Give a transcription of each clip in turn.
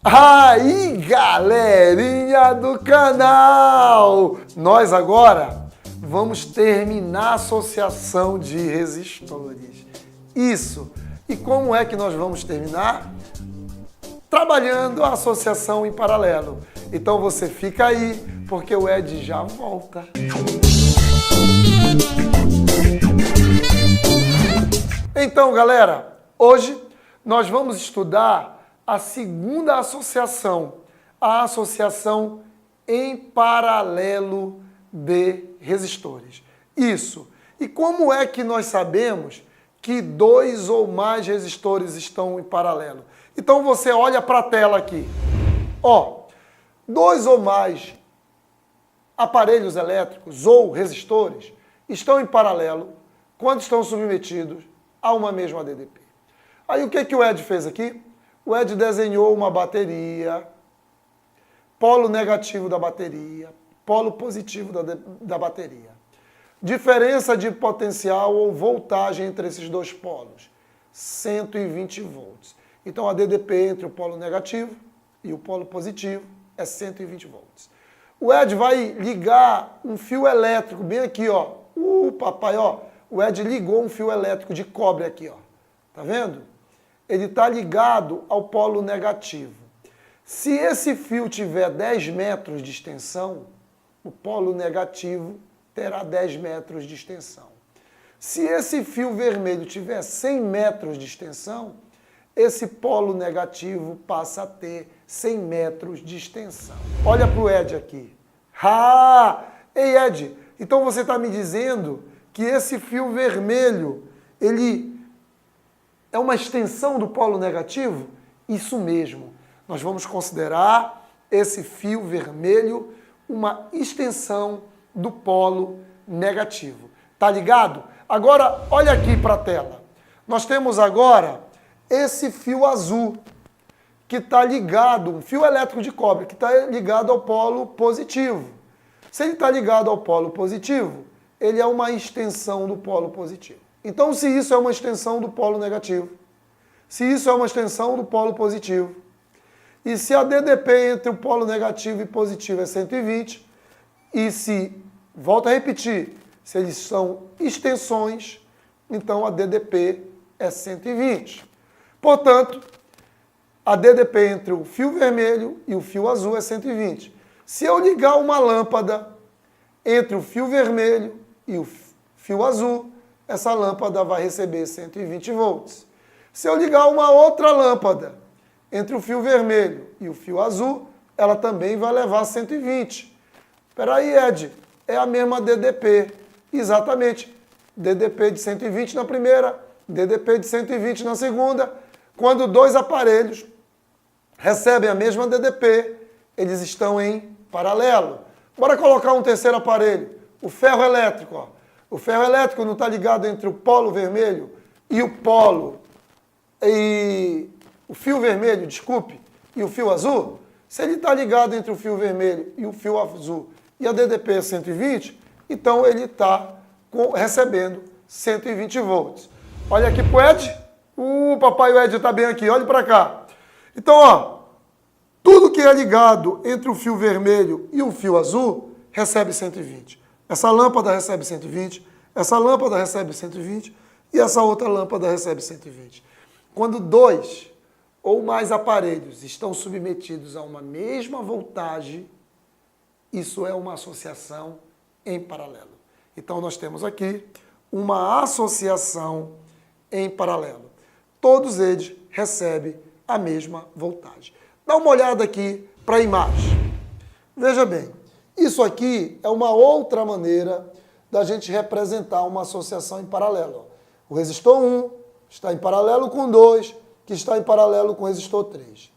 Aí, galerinha do canal! Nós agora vamos terminar a associação de resistores. Isso! E como é que nós vamos terminar? Trabalhando a associação em paralelo. Então você fica aí, porque o Ed já volta. Então, galera, hoje nós vamos estudar a segunda associação, a associação em paralelo de resistores. Isso. E como é que nós sabemos que dois ou mais resistores estão em paralelo? Então você olha para a tela aqui. Ó, dois ou mais aparelhos elétricos ou resistores estão em paralelo quando estão submetidos a uma mesma DDP. Aí o que o Ed fez aqui? O Ed desenhou uma bateria, polo negativo da bateria, polo positivo da bateria. Diferença de potencial ou voltagem entre esses dois polos, 120 volts. Então a DDP entre o polo negativo e o polo positivo é 120 volts. O Ed vai ligar um fio elétrico bem aqui, ó. Papai, ó. O Ed ligou um fio elétrico de cobre aqui, ó. Tá vendo? Ele está ligado ao polo negativo. Se esse fio tiver 10 metros de extensão, o polo negativo terá 10 metros de extensão. Se esse fio vermelho tiver 100 metros de extensão, esse polo negativo passa a ter 100 metros de extensão. Olha para o Ed aqui. Ei, Ed, então você está me dizendo que esse fio vermelho, ele é uma extensão do polo negativo? Isso mesmo. Nós vamos considerar esse fio vermelho uma extensão do polo negativo. Tá ligado? Agora, olha aqui para a tela. Nós temos agora esse fio azul que está ligado, um fio elétrico de cobre, que está ligado ao polo positivo. Se ele está ligado ao polo positivo, ele é uma extensão do polo positivo. Então, se isso é uma extensão do polo negativo, se isso é uma extensão do polo positivo, e se a DDP entre o polo negativo e positivo é 120, e se, volto a repetir, se eles são extensões, então a DDP é 120. Portanto, a DDP entre o fio vermelho e o fio azul é 120. Se eu ligar uma lâmpada entre o fio vermelho e o fio azul, essa lâmpada vai receber 120 volts. Se eu ligar uma outra lâmpada entre o fio vermelho e o fio azul, ela também vai levar 120. Espera aí, Ed, é a mesma DDP. Exatamente. DDP de 120 na primeira, DDP de 120 na segunda. Quando dois aparelhos recebem a mesma DDP, eles estão em paralelo. Bora colocar um terceiro aparelho, o ferro elétrico, ó. O ferro elétrico não está ligado entre o polo vermelho e o fio vermelho, desculpe, e o fio azul? Se ele está ligado entre o fio vermelho e o fio azul e a DDP é 120, então ele está recebendo 120 volts. Olha aqui pro Ed. Papai, o Ed está bem aqui, olha para cá. Então, ó, tudo que é ligado entre o fio vermelho e o fio azul recebe 120. Essa lâmpada recebe 120, essa lâmpada recebe 120 e essa outra lâmpada recebe 120. Quando dois ou mais aparelhos estão submetidos a uma mesma voltagem, isso é uma associação em paralelo. Então nós temos aqui uma associação em paralelo. Todos eles recebem a mesma voltagem. Dá uma olhada aqui para a imagem. Veja bem. Isso aqui é uma outra maneira da gente representar uma associação em paralelo. O resistor 1 está em paralelo com 2, que está em paralelo com o resistor 3.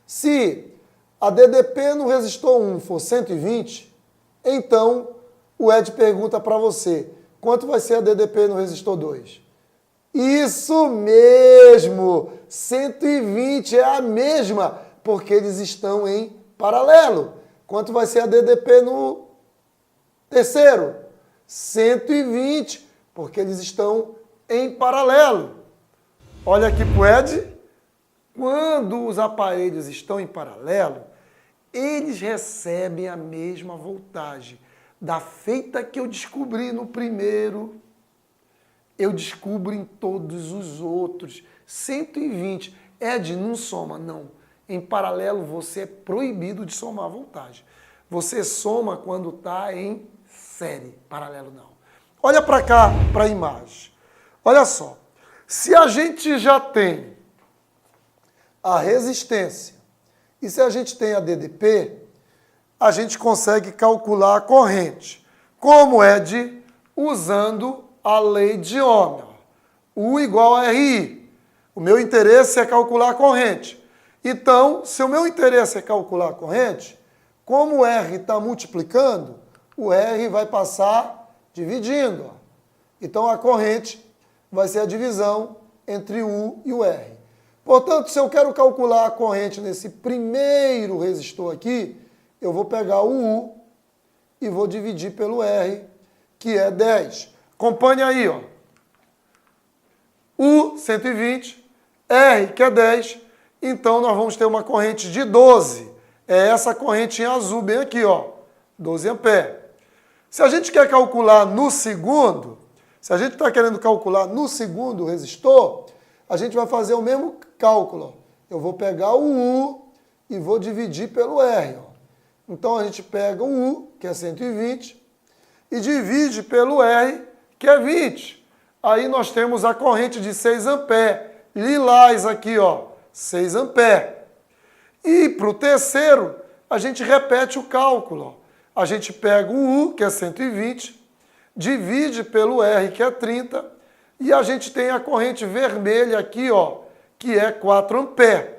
Se a DDP no resistor 1 for 120, então o Ed pergunta para você, quanto vai ser a DDP no resistor 2? Isso mesmo! 120 é a mesma, porque eles estão em paralelo. Quanto vai ser a DDP no terceiro? 120, porque eles estão em paralelo. Olha aqui para o Ed. quando os aparelhos estão em paralelo, eles recebem a mesma voltagem. Da feita que eu descobri no primeiro, eu descubro em todos os outros. 120. Ed, não soma, não. Em paralelo, você é proibido de somar a voltagem. Você soma quando está em série. Paralelo, não. Olha para cá, para a imagem. Olha só. Se a gente já tem a resistência e se a gente tem a DDP, a gente consegue calcular a corrente. Como é usando a lei de Ohm. U igual a RI. O meu interesse é calcular a corrente. Então, se o meu interesse é calcular a corrente, como o R está multiplicando, o R vai passar dividindo. Então, a corrente vai ser a divisão entre U e o R. Portanto, se eu quero calcular a corrente nesse primeiro resistor aqui, eu vou pegar o U e vou dividir pelo R, que é 10. Acompanhe aí, ó. U, 120, R, que é 10. Então, nós vamos ter uma corrente de 12. É essa corrente em azul, bem aqui, ó. 12 amperes. Se a gente quer calcular no segundo, se a gente está querendo calcular no segundo resistor, a gente vai fazer o mesmo cálculo. Eu vou pegar o U e vou dividir pelo R. Ó. Então, a gente pega o U, que é 120, e divide pelo R, que é 20. Aí nós temos a corrente de 6 amperes. Lilás aqui, ó, 6 amperes. E para o terceiro, a gente repete o cálculo. Ó. A gente pega o U, que é 120, divide pelo R, que é 30, e a gente tem a corrente vermelha aqui, ó, que é 4 amperes.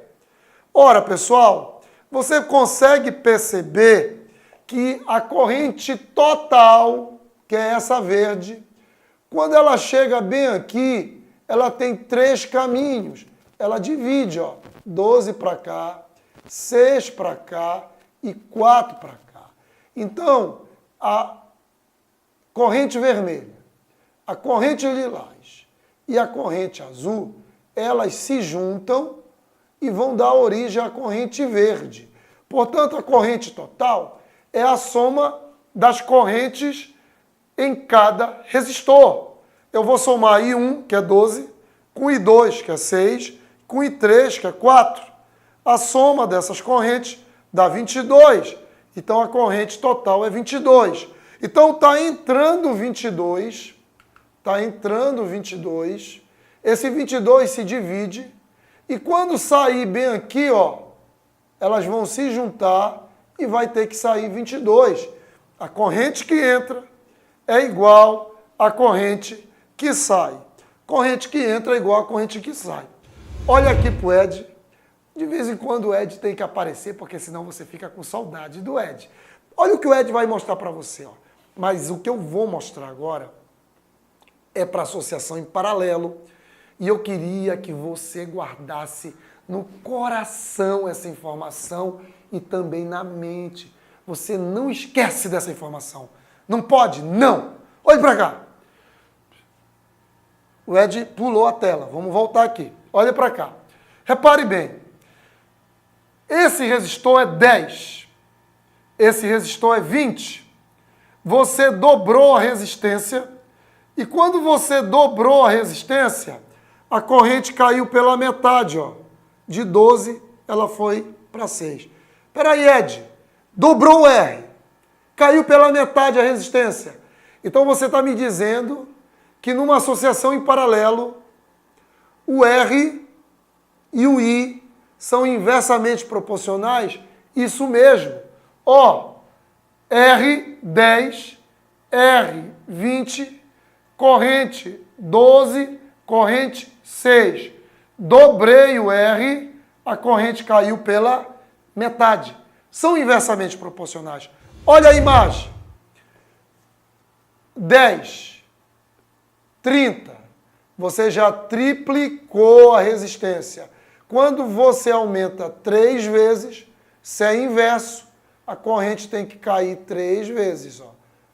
Ora, pessoal, você consegue perceber que a corrente total, que é essa verde, quando ela chega bem aqui, ela tem 3 caminhos. Ela divide, ó, 12 para cá, 6 para cá e 4 para cá. Então, a corrente vermelha, a corrente lilás e a corrente azul, elas se juntam e vão dar origem à corrente verde. Portanto, a corrente total é a soma das correntes em cada resistor. Eu vou somar I1, que é 12, com I2, que é 6, com I3, que é 4. A soma dessas correntes dá 22. Então, a corrente total é 22. Então, está entrando 22. Está entrando 22. Esse 22 se divide. E quando sair bem aqui, ó, elas vão se juntar e vai ter que sair 22. A corrente que entra é igual à corrente que sai. Corrente que entra é igual à corrente que sai. Olha aqui pro Ed. De vez em quando o Ed tem que aparecer, porque senão você fica com saudade do Ed. Olha o que o Ed vai mostrar para você. Ó. Mas o que eu vou mostrar agora é para associação em paralelo. E eu queria que você guardasse no coração essa informação e também na mente. Você não esquece dessa informação. Não pode? Não! Olhe para cá. O Ed pulou a tela. Vamos voltar aqui. Olha para cá. Repare bem. Esse resistor é 10. Esse resistor é 20. Você dobrou a resistência. E quando você dobrou a resistência, a corrente caiu pela metade. Ó. De 12, ela foi para 6. Espera aí, Ed. Dobrou o R. Caiu pela metade a resistência. Então você está me dizendo que numa associação em paralelo, o R e o I são inversamente proporcionais? Isso mesmo. Ó, R10, R20, corrente 12, corrente 6. Dobrei o R, a corrente caiu pela metade. São inversamente proporcionais. Olha a imagem. 10, 30. Você já triplicou a resistência. Quando você aumenta 3 vezes, se é inverso, a corrente tem que cair 3 vezes. Ó.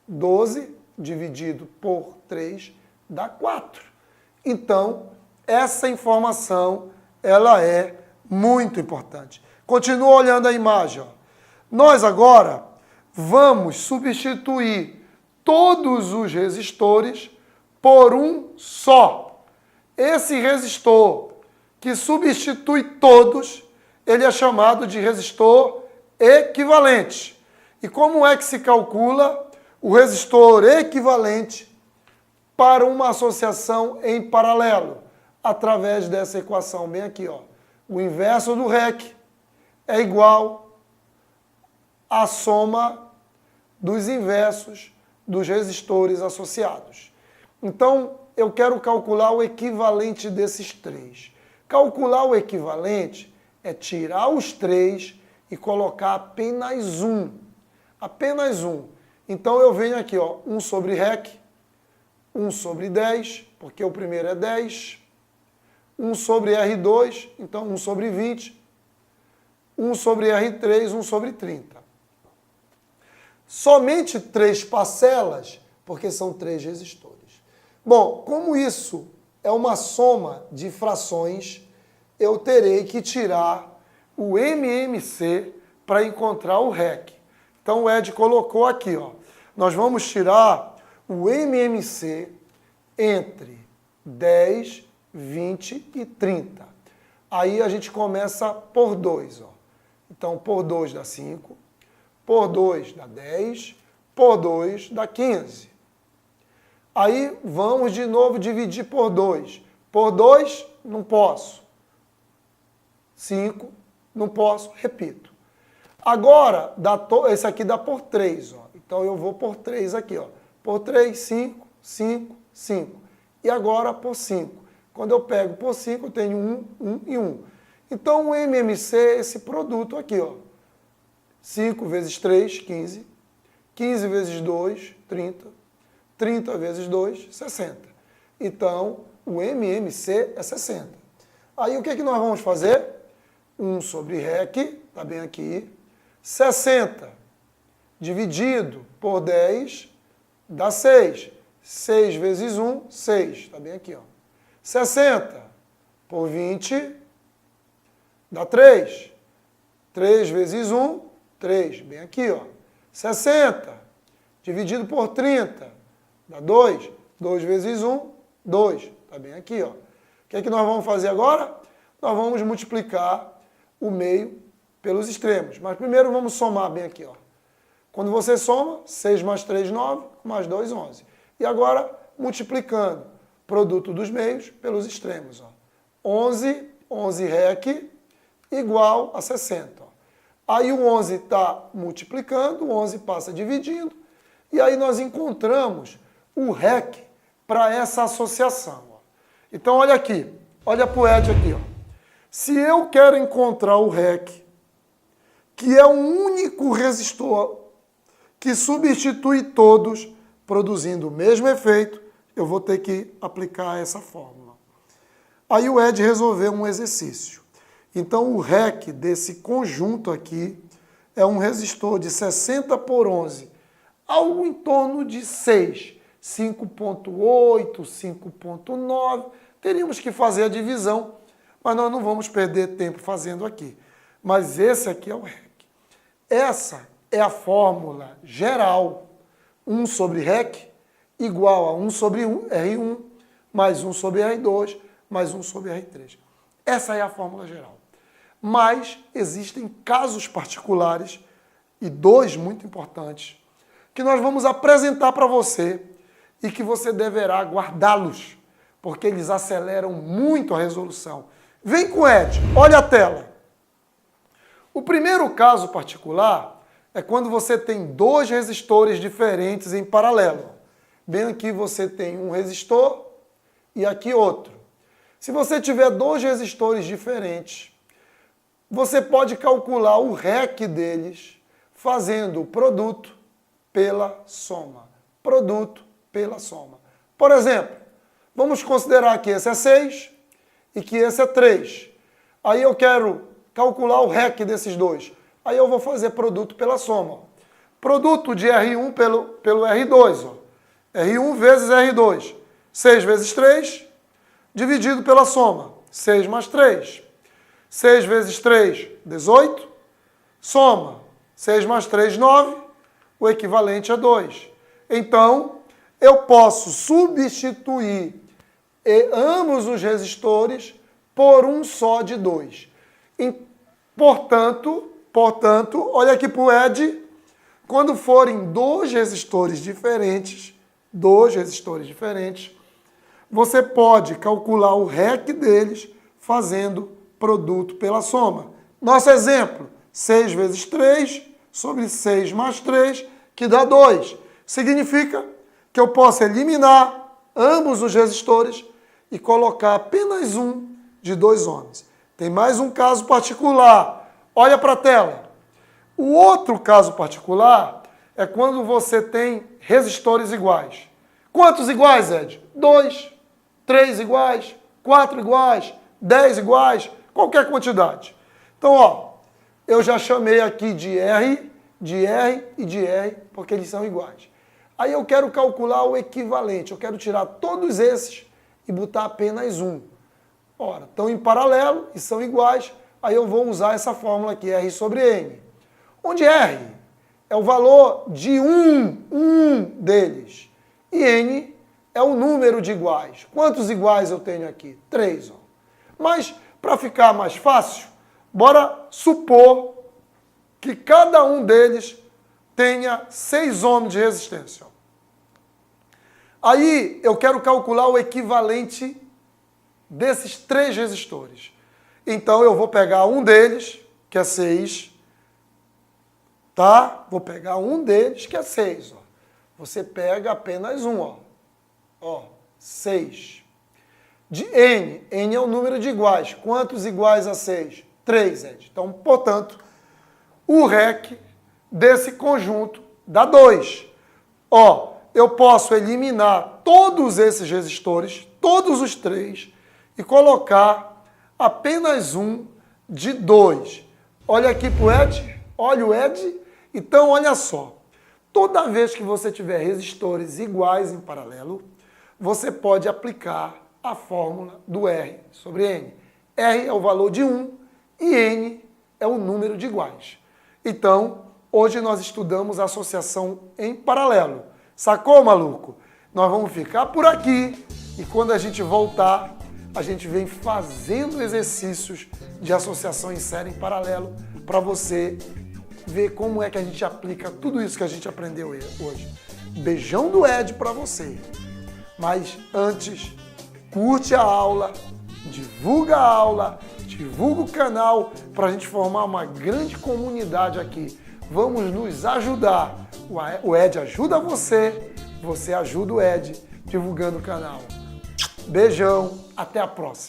12 dividido por 3 dá 4. Então, essa informação ela é Muito importante. Continua olhando a imagem. Ó. Nós agora vamos substituir todos os resistores por um só. Esse resistor que substitui todos, ele é chamado de resistor equivalente. E como é que se calcula o resistor equivalente para uma associação em paralelo? Através dessa equação bem aqui, ó. O inverso do REC é igual à soma dos inversos dos resistores associados. Então, eu quero calcular o equivalente desses três. Calcular o equivalente é tirar os três e colocar apenas um. Apenas um. Então, eu venho aqui, ó, 1 sobre REC, 1 sobre 10, porque o primeiro é 10, 1 sobre R2, então 1 sobre 20, 1 sobre R3, 1 sobre 30. Somente 3 parcelas, porque são 3 resistores. Bom, como isso é uma soma de frações, eu terei que tirar o MMC para encontrar o REC. Então o Ed colocou aqui, ó. Nós vamos tirar o MMC entre 10, 20 e 30. Aí a gente começa por 2. Ó. Então, por 2 dá 5, por 2 dá 10, por 2 dá 15. Aí vamos de novo dividir por 2. Por 2, não posso. 5, não posso, repito. Agora, esse aqui dá por 3. Ó. Então, eu vou por 3 aqui. Ó. Por 3, 5, 5, 5. E agora por 5. Quando eu pego por 5, eu tenho 1, 1 e 1. Então, o MMC é esse produto aqui, ó. 5 vezes 3, 15. 15 vezes 2, 30. 30 vezes 2, 60. Então, o MMC é 60. Aí, o que nós vamos fazer? 1 sobre REC, está bem aqui. 60 dividido por 10 dá 6. 6 vezes 1, 6. Está bem aqui, ó. 60 por 20 dá 3. 3 vezes 1, 3. Bem aqui, ó. 60 dividido por 30 dá 2. 2 vezes 1, 2. Está bem aqui, ó. O que nós vamos fazer agora? Nós vamos multiplicar o meio pelos extremos. Mas primeiro vamos somar bem aqui, ó. Quando você soma, 6 mais 3, 9, mais 2, 11. E agora, multiplicando produto dos meios pelos extremos. Ó. 11 REC igual a 60. Ó. Aí o 11 está multiplicando, o 11 passa dividindo, e aí nós encontramos o REC para essa associação. Ó. Então, olha aqui, olha para o Ed aqui. Ó. Se eu quero encontrar o REC, que é o único resistor que substitui todos, produzindo o mesmo efeito, eu vou ter que aplicar essa fórmula. Aí o Ed resolveu um exercício. Então o REC desse conjunto aqui é um resistor de 60 por 11, algo em torno de 6, 5.8, 5.9. Teríamos que fazer a divisão, mas nós não vamos perder tempo fazendo aqui. Mas esse aqui é o REC. Essa é a fórmula geral. 1 sobre REC igual a 1 sobre R1, mais 1 sobre R2, mais 1 sobre R3. Essa é a fórmula geral. Mas existem casos particulares, e 2 muito importantes, que nós vamos apresentar para você e que você deverá guardá-los, porque eles aceleram muito a resolução. Vem com o Ed, olha a tela. O primeiro caso particular é quando você tem 2 resistores diferentes em paralelo. Bem aqui você tem um resistor e aqui outro. Se você tiver 2 resistores diferentes, você pode calcular o REC deles fazendo o produto pela soma. Produto pela soma. Por exemplo, vamos considerar que esse é 6 e que esse é 3. Aí eu quero calcular o REC desses 2. Aí eu vou fazer produto pela soma. Produto de R1 pelo R2. Ó. R1 vezes R2. 6 vezes 3, dividido pela soma. 6 mais 3. 6 vezes 3, 18. Soma. 6 mais 3, 9. O equivalente é 2. Então, eu posso substituir ambos os resistores por um só de 2. Portanto, olha aqui para o ED, quando forem dois resistores diferentes, você pode calcular o REC deles fazendo produto pela soma. Nosso exemplo, 6 vezes 3 sobre 6 mais 3, que dá 2. Significa que eu posso eliminar ambos os resistores e colocar apenas um de 2 ohms. Tem mais um caso particular. Olha para a tela. O outro caso particular é quando você tem resistores iguais. Quantos iguais, Ed? 2, 3 iguais, 4 iguais, 10 iguais, qualquer quantidade. Então, ó, eu já chamei aqui de R e de R, porque eles são iguais. Aí eu quero calcular o equivalente, eu quero tirar todos esses e botar apenas um. Ora, estão em paralelo e são iguais, aí eu vou usar essa fórmula aqui, R sobre N. Onde R é o valor de um deles. E N é o número de iguais. Quantos iguais eu tenho aqui? 3. Ó. Mas, para ficar mais fácil, bora supor que cada um deles tenha 6 ohms de resistência. Aí, eu quero calcular o equivalente desses 3 resistores. Então, eu vou pegar um deles, que é 6, tá? Vou pegar um deles, que é 6, ó. Você pega apenas um, ó. Ó, 6. De N, N é o número de iguais. Quantos iguais a 6? 3, Ed. Então, portanto, o REC desse conjunto dá 2. Ó, eu posso eliminar todos esses resistores, todos os 3, e colocar apenas um de 2. Olha aqui para o ED, olha o ED. Então, olha só. Toda vez que você tiver resistores iguais em paralelo, você pode aplicar a fórmula do R sobre N. R é o valor de 1 e N é o número de iguais. Então, hoje nós estudamos a associação em paralelo. Sacou, maluco? Nós vamos ficar por aqui e quando a gente voltar, a gente vem fazendo exercícios de associação em série em paralelo para você ver como é que a gente aplica tudo isso que a gente aprendeu hoje. Beijão do Ed para você. Mas antes, curte a aula, divulga a aula, divulga o canal para a gente formar uma grande comunidade aqui. Vamos nos ajudar. O Ed ajuda você, você ajuda o Ed divulgando o canal. Beijão, até a próxima.